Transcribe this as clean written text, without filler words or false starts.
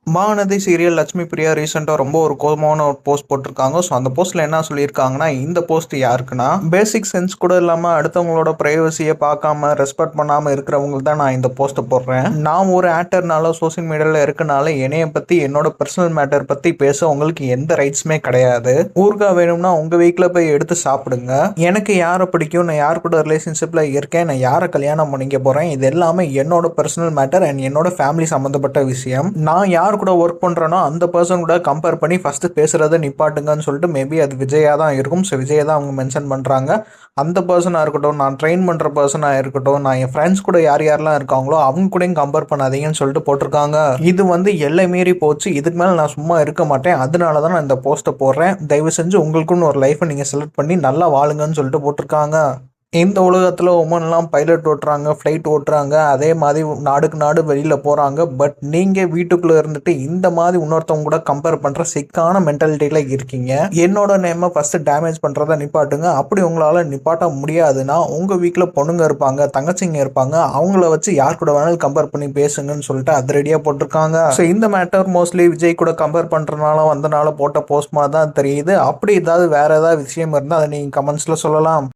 Mahanadi serial Lakshmi Priya ரீசெண்டாக ரொம்ப ஒரு கோபமான ஒரு போஸ்ட் போட்டிருக்காங்க. ஸோ அந்த போஸ்ட்டில் என்ன சொல்லியிருக்காங்கன்னா, இந்த போஸ்ட் யாருக்குன்னா, பேசிக் சென்ஸ் கூட இல்லாமல் அடுத்தவங்களோட ப்ரைவசியை பார்க்காம ரெஸ்பெக்ட் பண்ணாமல் இருக்கிறவங்களுக்கு தான் நான் இந்த போஸ்ட்டை போடுறேன். நான் ஒரு ஆக்டர்னால சோசியல் மீடியாவில் இருக்கனால என்னைய பற்றி என்னோட பர்சனல் மேட்டர் பற்றி பேச உங்களுக்கு எந்த ரைட்ஸுமே கிடையாது. ஊருக்கா வேணும்னா உங்கள் வீட்டில் போய் எடுத்து சாப்பிடுங்க. எனக்கு யாரை பிடிக்கும், நான் யார் கூட ரிலேஷன்ஷிப்பில் இருக்கேன், நான் யாரை கல்யாணம் பண்ணிக்க போகிறேன், இது எல்லாமே என்னோட பர்சனல் மேட்டர் அண்ட் என்னோட ஃபேமிலி சம்மந்தப்பட்ட விஷயம். நான் யார் கூட ஒர்க் பண்றேனோ அந்த பர்சன் கூட கம்பேர் பண்ணி ஃபர்ஸ்ட் பேசுறதை நிப்பாட்டுங்கன்னு சொல்லிட்டு மேபி அது விஜயா தான் இருக்கும். ஸோ விஜயை தான் அவங்க மென்ஷன் பண்றாங்க. அந்த பர்சனாக இருக்கட்டும், நான் ட்ரெயின் பண்ணுற பர்சனாக இருக்கட்டும், நான் என் ஃப்ரெண்ட்ஸ் கூட யார் யாரெல்லாம் இருக்காங்களோ அவங்க கூடயும் கம்பேர் பண்ணாதீங்கன்னு சொல்லிட்டு போட்டிருக்காங்க. இது எல்லை மீறி போச்சு. இதுக்கு மேலே நான் சும்மா இருக்க மாட்டேன். அதனால தான் நான் இந்த போஸ்ட்டை போடுறேன். தயவு செஞ்சு உங்களுக்குன்னு ஒரு லைஃப்பை நீங்கள் செலக்ட் பண்ணி நல்லா வாழுங்கன்னு சொல்லிட்டு போட்டிருக்காங்க. இந்த உலகத்தில் உமன்லாம் பைலட் ஓட்டுறாங்க, ஃப்ளைட் ஓட்டுறாங்க, அதே மாதிரி நாடுக்கு நாடு வெளியில் போகிறாங்க. பட் நீங்கள் வீட்டுக்குள்ளே இருந்துட்டு இந்த மாதிரி இன்னொருத்தவங்க கூட கம்பேர் பண்ணுற சிக்கான மென்டாலிட்டியில் இருக்கீங்க. என்னோட நேமை ஃபஸ்ட்டு டேமேஜ் பண்ணுறதை நிப்பாட்டுங்க. அப்படி உங்களால் நிப்பாட்ட முடியாதுன்னா உங்கள் வீட்டில் பொண்ணுங்க இருப்பாங்க, தங்கச்சிங்க இருப்பாங்க, அவங்கள வச்சு யார் கூட வேணாலும் கம்பேர் பண்ணி பேசுங்கன்னு சொல்லிட்டு அதிரடியாக போட்டிருக்காங்க. ஸோ இந்த மேட்டர் மோஸ்ட்லி விஜய் கூட கம்பேர் பண்ணுறதுனால வந்தனால போட்ட போஸ்ட் மாதிரி தான் தெரியுது. அப்படி ஏதாவது வேறு ஏதாவது விஷயம் இருந்தால் அதை நீங்கள் கமெண்ட்ஸில் சொல்லலாம்.